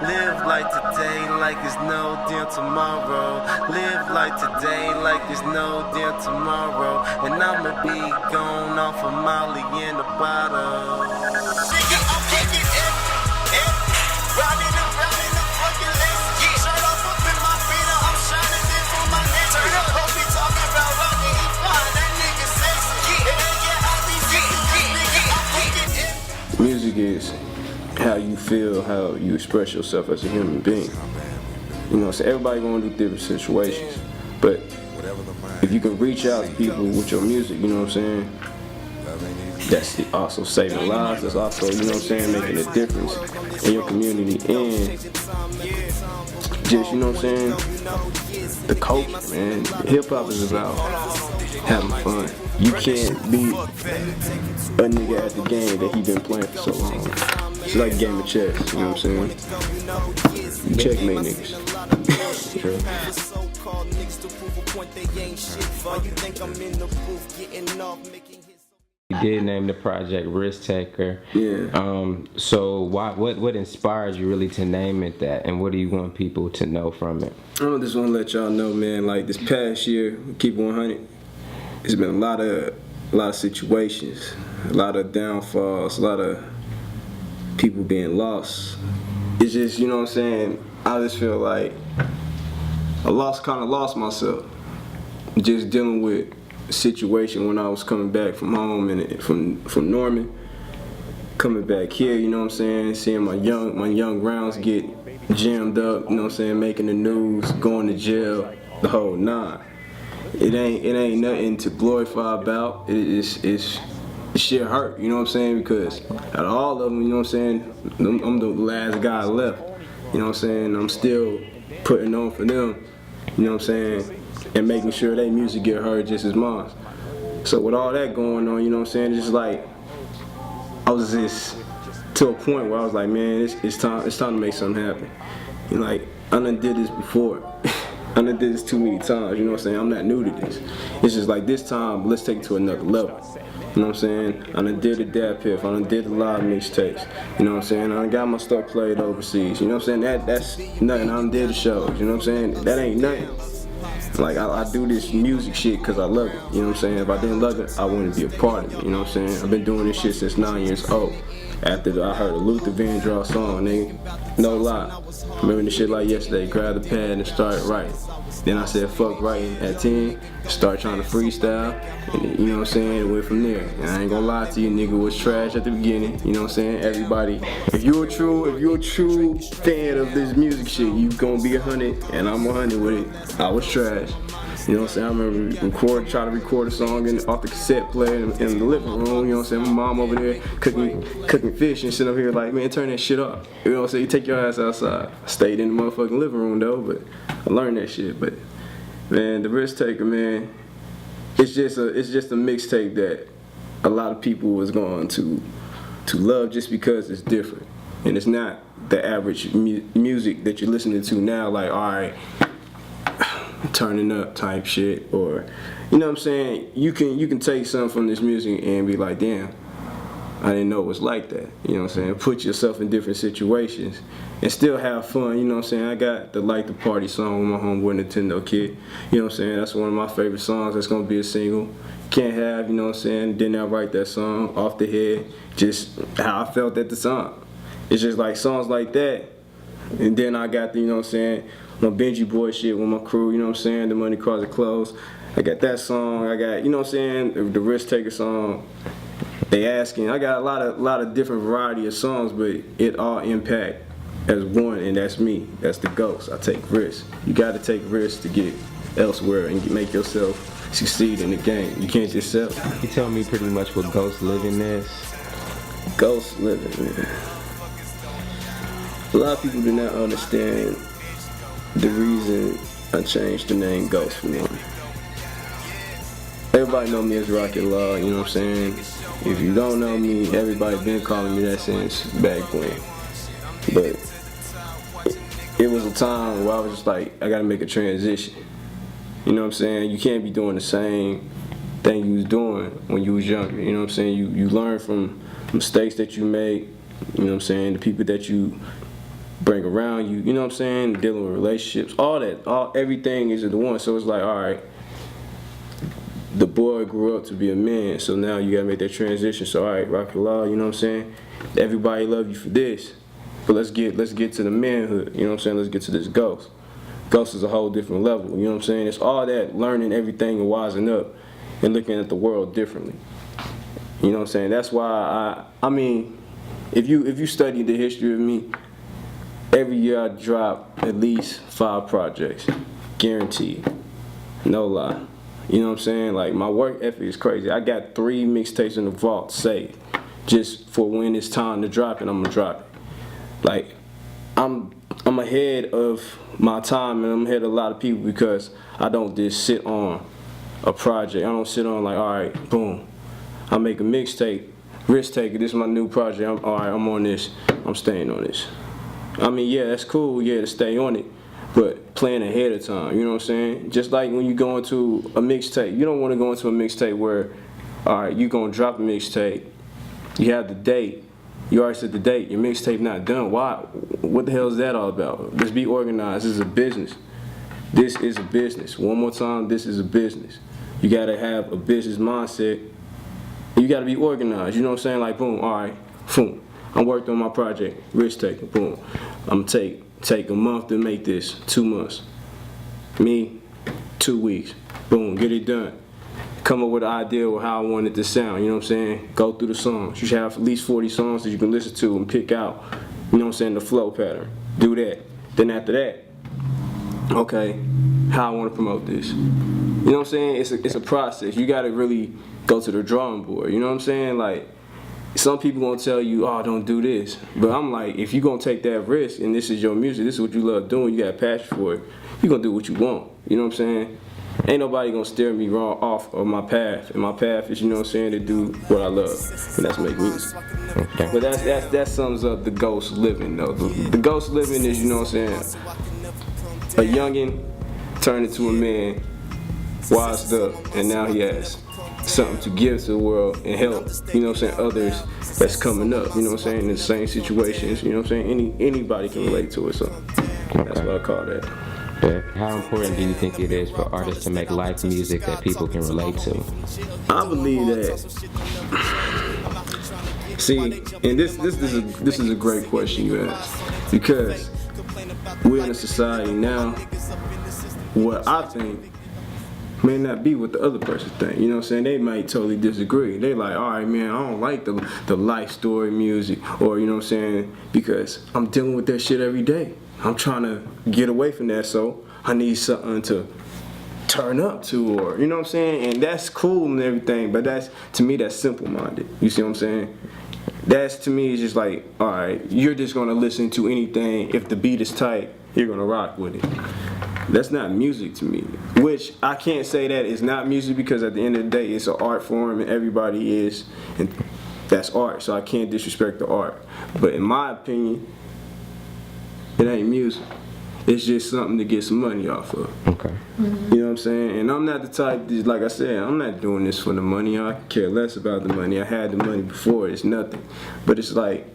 Live like today like it's no damn tomorrow. Live like today like it's no damn tomorrow. And I'ma be gone off a Molly in the bottle. Nigga, I'm kicking it. Riding around in the fucking lace. Shirt off up in my feet, I'm shining in for my neck. Turn up, hope he talking about rockin', he fine. That nigga sexy. Yeah, I be kicking nigga, I'm kicking it. Music is how you feel, how you express yourself as a human being. You know, so everybody going through different situations. But if you can reach out to people with your music, you know what I'm saying? That's also saving lives. That's also, you know what I'm saying, making a difference in your community. And just, you know what I'm saying, the culture, man. Hip hop is about having fun. You can't beat a nigga at the game that he been playing for so long. It's like a game of chess, you know what I'm saying? You checkmate niggas. You did name the project Risk Taker. Yeah. So what inspired you really to name it that, and what do you want people to know from it? I just want to let y'all know, man, like this past year, keep 100, it's been a lot of situations, a lot of downfalls, a lot of people being lost. It's just, you know what I'm saying, I just feel like I kind of lost myself just dealing with a situation when I was coming back from home and from Norman, coming back here, you know what I'm saying, seeing my young rounds get jammed up, you know what I'm saying, making the news, going to jail, the whole nine. It ain't nothing to glorify about. It's shit hurt, you know what I'm saying, because out of all of them, you know what I'm saying, I'm the last guy left, you know what I'm saying, I'm still putting on for them, you know what I'm saying, and making sure their music get heard just as mine. So with all that going on, you know what I'm saying, it's just like, I was just to a point where I was like, man, it's time to make something happen. You know, like, I done did this before. I done did this too many times, you know what I'm saying, I'm not new to this. It's just like this time, let's take it to another level. You know what I'm saying? I done did the dab piff, I done did the live mixtapes. You know what I'm saying? I done got my stuff played overseas. You know what I'm saying? That's nothing. I done did the shows. You know what I'm saying? That ain't nothing. Like, I do this music shit because I love it. You know what I'm saying? If I didn't love it, I wouldn't be a part of it. You know what I'm saying? I've been doing this shit since 9 years old. After I heard a Luther Vandross song, nigga, no lie. Remember the shit like yesterday, grabbed the pad and started writing. Then I said, fuck writing at 10, start trying to freestyle, and you know what I'm saying, it went from there. And I ain't gonna lie to you, nigga was trash at the beginning, you know what I'm saying, everybody, if you're a true fan of this music shit, you gonna be 100, and I'm 100 with it. I was trash. You know what I'm saying? I remember trying to record a song off the cassette player in the living room, you know what I'm saying? My mom over there cooking fish and shit up here like, man, turn that shit off. You know what I'm saying? You take your ass outside. I stayed in the motherfucking living room though, but I learned that shit. But man, the Risk Taker, man, it's just a mixtape that a lot of people is going to love just because it's different. And it's not the average music that you're listening to now, like, all right, turning up type shit, or you know what I'm saying, you can take something from this music and be like, damn, I didn't know it was like that. You know what I'm saying? Put yourself in different situations and still have fun. You know what I'm saying? I got the Like the Party song with my homeboy Nintendo Kid. You know what I'm saying? That's one of my favorite songs. That's gonna be a single. Can't have, you know what I'm saying? Didn't I write that song off the head? Just how I felt at the time. It's just like songs like that. And then I got the, you know what I'm saying, my Benji Boy shit with my crew, you know what I'm saying, the Money Cars Are Closed. I got that song, I got, you know what I'm saying, the Risk Taker song, They Asking. I got a lot of different variety of songs, but it all impact as one, and that's me. That's the ghost. I take risks. You gotta take risks to get elsewhere and make yourself succeed in the game. You can't just sell. You tell me pretty much what Ghost Living is. Ghost Living, man. A lot of people do not understand the reason I changed the name Ghost for one. Everybody know me as Rocket Law, you know what I'm saying? If you don't know me, everybody been calling me that since back when. But it was a time where I was just like, I gotta make a transition. You know what I'm saying? You can't be doing the same thing you was doing when you was younger. You know what I'm saying? You learn from mistakes that you make, you know what I'm saying? The people that you bring around you. You know what I'm saying? Dealing with relationships, all that, everything is the one. So it's like, all right, the boy grew up to be a man, so now you gotta make that transition. So all right, rock law, you know what I'm saying? Everybody love you for this, but let's get to the manhood. You know what I'm saying? Let's get to this ghost. Ghost is a whole different level. You know what I'm saying? It's all that learning everything and wising up and looking at the world differently. You know what I'm saying? That's why I mean, if you study the history of me, every year I drop at least 5 projects, guaranteed, no lie. You know what I'm saying? Like, my work ethic is crazy. I got 3 mixtapes in the vault saved, just for when it's time to drop it, I'm gonna drop it. Like, I'm ahead of my time, and I'm ahead of a lot of people because I don't just sit on a project. I don't sit on like, all right, boom, I make a mixtape, risk taker, this is my new project, all right, I'm on this, I'm staying on this. I mean, yeah, that's cool, yeah, to stay on it, but plan ahead of time, you know what I'm saying? Just like when you go into a mixtape, you don't want to go into a mixtape where, all right, you gonna drop a mixtape, you have the date, you already set the date, your mixtape not done. Why? What the hell is that all about? Let's be organized. This is a business. This is a business. One more time, this is a business. You gotta have a business mindset. You gotta be organized. You know what I'm saying? Like, boom, all right, boom. I'm working on my project, risk taking, boom. I'm gonna take a month to make this, 2 months. Me, 2 weeks, boom, get it done. Come up with an idea of how I want it to sound, you know what I'm saying? Go through the songs. You should have at least 40 songs that you can listen to and pick out, you know what I'm saying, the flow pattern. Do that. Then after that, okay, how I want to promote this. You know what I'm saying? It's a process. You gotta really go to the drawing board, you know what I'm saying? Like, some people gonna tell you, oh, don't do this. But I'm like, if you gonna take that risk and this is your music, this is what you love doing, you got a passion for it, you gonna do what you want, you know what I'm saying? Ain't nobody gonna steer me wrong off of my path. And my path is, you know what I'm saying, to do what I love. And that's make music. Okay. But that sums up the ghost living though. The ghost living is, you know what I'm saying, a youngin' turned into a man, wised up, and now he has something to give to the world and help, you know what I'm saying, others that's coming up, you know what I'm saying, in the same situations, you know what I'm saying, anybody can relate to it, so that's what I call that. Yeah. How important do you think it is for artists to make live music that people can relate to? I believe that. See, and this is a great question you asked, because we're in a society now. What I think may not be what the other person think. You know what I'm saying? They might totally disagree. They like, all right, man, I don't like the life story music, or you know what I'm saying, because I'm dealing with that shit every day. I'm trying to get away from that, so I need something to turn up to, or you know what I'm saying? And that's cool and everything, but that's, to me, that's simple-minded. You see what I'm saying? That's, to me, is just like, all right, you're just gonna listen to anything. If the beat is tight, you're gonna rock with it. That's not music to me. Which I can't say that it's not music, because at the end of the day, it's an art form and everybody is, and that's art. So I can't disrespect the art. But in my opinion, it ain't music. It's just something to get some money off of. Okay. Mm-hmm. You know what I'm saying? And I'm not the type, like I said, I'm not doing this for the money. I care less about the money. I had the money before. It's nothing. But it's like,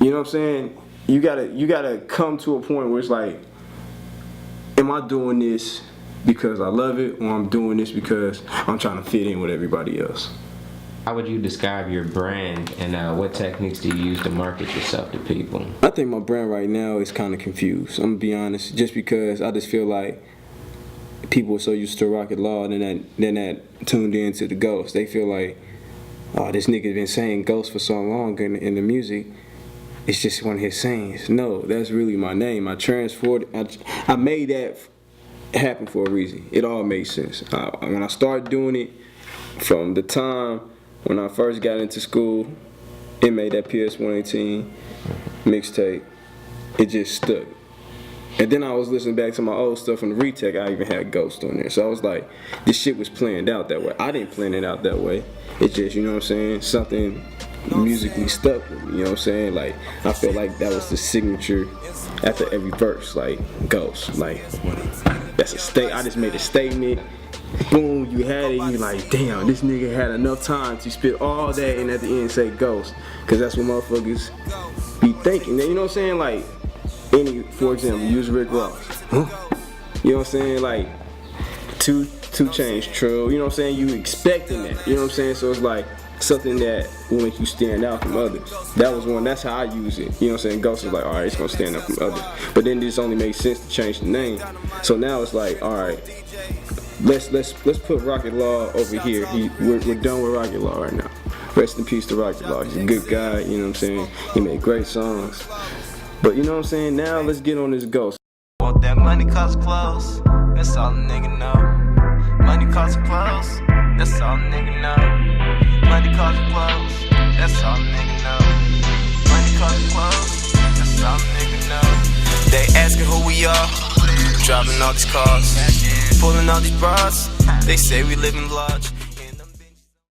you know what I'm saying? You gotta come to a point where it's like, am I doing this because I love it, or I'm doing this because I'm trying to fit in with everybody else? How would you describe your brand, and what techniques do you use to market yourself to people? I think my brand right now is kind of confused. I'm gonna be honest, just because I just feel like people are so used to Rocket Law and that tuned into the Ghost. They feel like, oh, this nigga been saying Ghost for so long in the music. It's just one of his sayings. No, that's really my name. I made that happen for a reason. It all made sense. When I started doing it, from the time when I first got into school, it made that PS118 mixtape. It just stuck. And then I was listening back to my old stuff from the retake. I even had Ghost on there. So I was like, this shit was planned out that way. I didn't plan it out that way. It's just, you know what I'm saying, something musically stuck with me, you know what I'm saying? Like, I felt like that was the signature after every verse, like, Ghost. Like, that's a I just made a statement. Boom, you had it, you like, damn, this nigga had enough time to spit all that and at the end say Ghost. Cause that's what motherfuckers be thinking. You know what I'm saying? Like, for example, use Rick Ross. Huh? You know what I'm saying? Like, two Chainz, Trill. You know what I'm saying? You expecting that. You know what I'm saying? So it's like something that will make you stand out from others. That was one. That's how I use it. You know what I'm saying? Ghost was like, all right, it's gonna stand out from others. But then this only makes sense to change the name. So now it's like, all right, let's put Rocket Law over here. We're done with Rocket Law right now. Rest in peace to Rocket Law. He's a good guy. You know what I'm saying? He made great songs. But you know what I'm saying? Now let's get on this Ghost. Want that money cost clothes? That's all a nigga know. Money cost clothes? That's all a nigga know. Money cost clothes? That's all a nigga know. Money cost clothes? That's all a nigga know. They asking who we are, driving all these cars, pulling all these bras. They say we live in large.